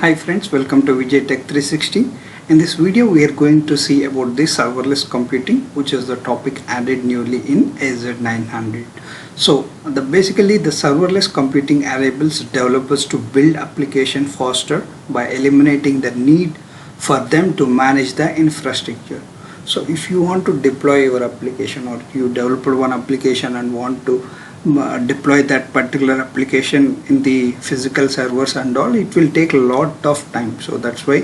Hi friends, welcome to Vijay Tech 360. In this video we are going to see about the serverless computing, which is the topic added newly in AZ900. So basically the serverless computing enables developers to build application faster by eliminating the need for them to manage the infrastructure. So if you want to deploy your application, or you develop one application and want to deploy that particular application in the physical servers and all, it will take a lot of time. So that's why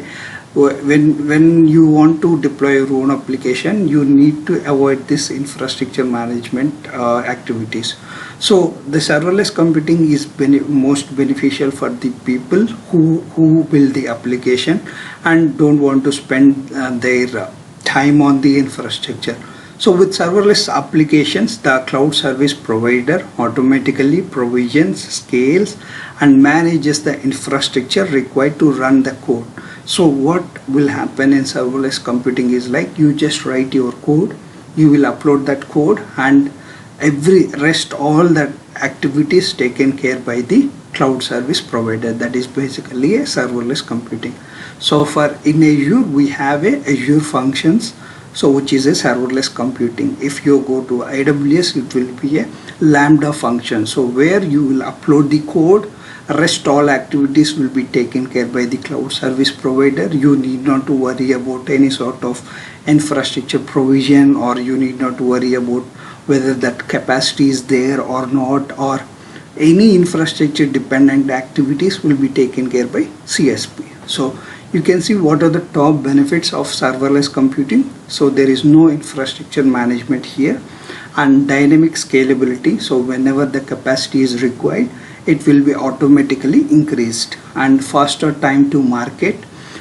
when you want to deploy your own application, you need to avoid this infrastructure management activities. So the serverless computing is most beneficial for the people who build the application and don't want to spend their time on the infrastructure. So with serverless applications, the cloud service provider automatically provisions, scales and manages the infrastructure required to run the code. So what will happen in serverless computing is like you just write your code, you will upload that code, and all that activities taken care by the cloud service provider. That is basically a serverless computing. So for in Azure we have a Azure Functions, so which is a serverless computing. If you go to AWS, it will be a Lambda function, so where you will upload the code, rest all activities will be taken care by the cloud service provider. You need not to worry about any sort of infrastructure provision, or you need not to worry about whether that capacity is there or not, or any infrastructure dependent activities will be taken care by CSP. So you can see what are the top benefits of serverless computing. So there is no infrastructure management here, and dynamic scalability. So whenever the capacity is required, it will be automatically increased, and faster time to market.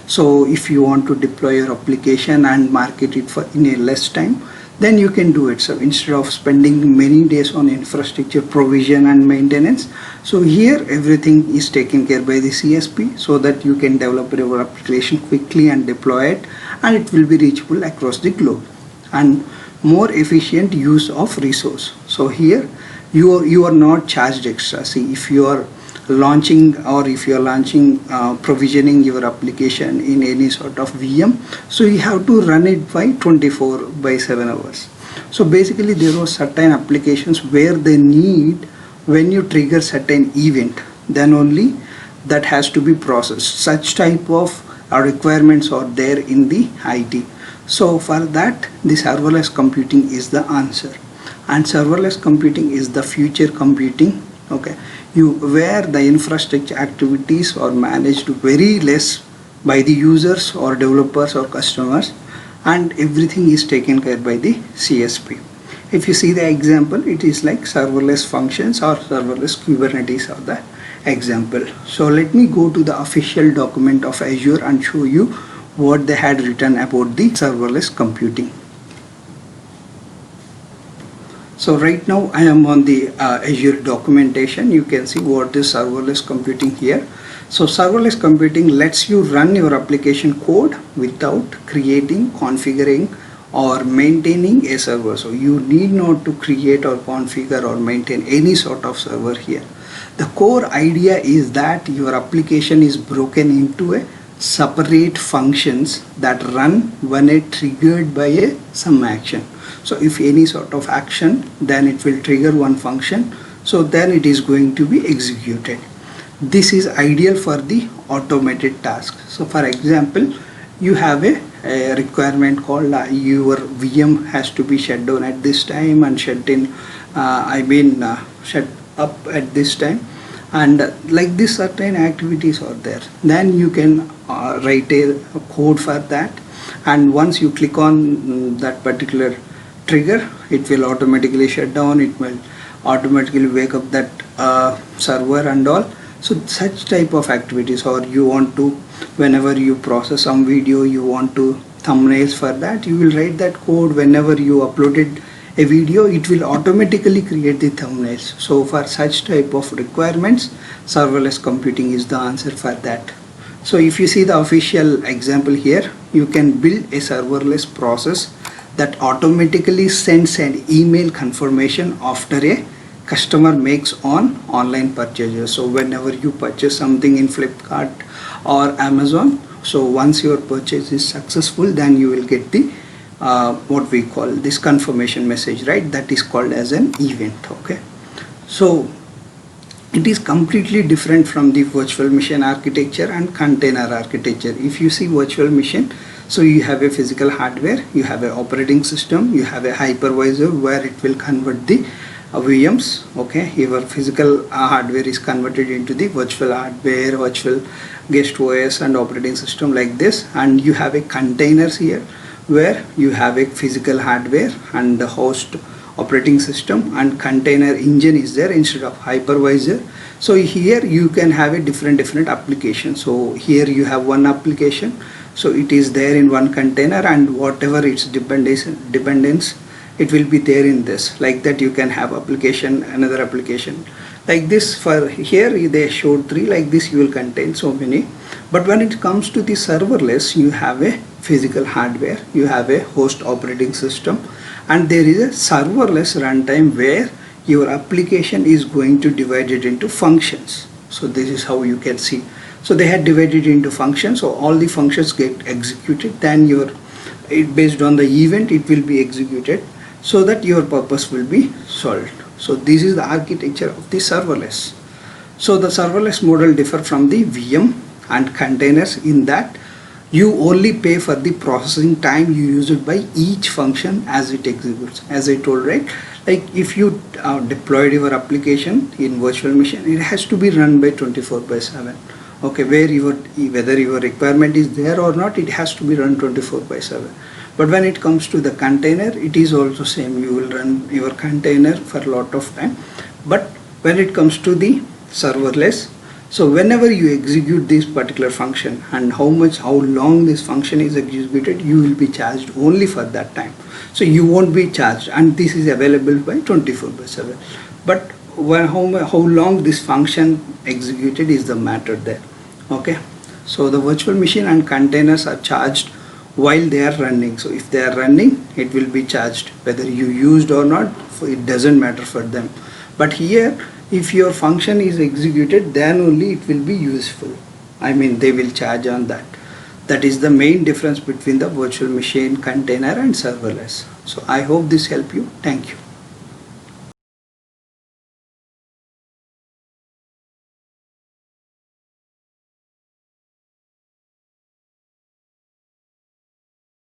So if you want to deploy your application and market it for in a less time, then you can do it. So instead of spending many days on infrastructure provision and maintenance, so here everything is taken care by the CSP, so that you can develop your application quickly and deploy it, and it will be reachable across the globe. And more efficient use of resource. So here you are not charged extra. See, if you are launching provisioning your application in any sort of VM, so you have to run it by 24/7 hours. So basically there are certain applications where they need, when you trigger certain event, then only that has to be processed. Such type of requirements are there in the IT. So for that, the serverless computing is the answer, and serverless computing is the future computing. Okay, where the infrastructure activities are managed very less by the users or developers or customers, and everything is taken care by the CSP. If you see the example, it is like serverless functions or serverless Kubernetes are the example. So let me go to the official document of Azure and show you what they had written about the serverless computing. So right now I am on the Azure documentation. You can see what is serverless computing here. So serverless computing lets you run your application code without creating, configuring or maintaining a server. So you need not to create or configure or maintain any sort of server here. The core idea is that your application is broken into a separate functions that run when it triggered by some action. So if any sort of action, then it will trigger one function, so then it is going to be executed. This is ideal for the automated task. So for example, you have a requirement called your VM has to be shut down at this time and shut up at this time, and like this certain activities are there. Then you can write a code for that, and once you click on that particular trigger, it will automatically shut down, it will automatically wake up that server and all. So such type of activities, or you want to, whenever you process some video, you want to thumbnails for that, you will write that code. Whenever you uploaded a video, it will automatically create the thumbnails. So for such type of requirements, serverless computing is the answer for that. So if you see the official example here, you can build a serverless process that automatically sends an email confirmation after a customer makes on online purchases. So whenever you purchase something in Flipkart or Amazon, so once your purchase is successful, then you will get the what we call this confirmation message, right? That is called as an event. Okay, so it is completely different from the virtual machine architecture and container architecture. If you see virtual machine, so you have a physical hardware, you have an operating system, you have a hypervisor where it will convert the VMs. Okay, your physical hardware is converted into the virtual hardware, virtual guest OS and operating system like this, and you have a containers here where you have a physical hardware and the host operating system, and container engine is there instead of hypervisor. So here you can have a different application. So here you have one application, so it is there in one container, and whatever its dependence it will be there in this. Like that you can have application, another application like this. For here they showed 3, like this you will contain so many. But when it comes to the serverless, you have a physical hardware, you have a host operating system, and there is a serverless runtime where your application is going to divide it into functions. So this is how you can see. So they had divided into functions, so all the functions get executed, then based on the event it will be executed, so that your purpose will be solved. So this is the architecture of the serverless. So the serverless model differ from the VM and containers in that you only pay for the processing time you use it by each function as it executes. As I told, right, like if you deployed your application in virtual machine, it has to be run by 24/7. Okay, whether your requirement is there or not, it has to be run 24/7. But when it comes to the container, it is also same. You will run your container for a lot of time. But when it comes to the serverless, so whenever you execute this particular function and how long this function is executed, you will be charged only for that time. So you won't be charged, and this is available by 24/7. But how long this function executed is the matter there. Okay, so the virtual machine and containers are charged while they are running. So if they are running, it will be charged whether you used or not, it doesn't matter for them. But here, if your function is executed, then only it will be useful. I mean, they will charge on that. That is the main difference between the virtual machine, container and serverless. So I hope this helped you. Thank you.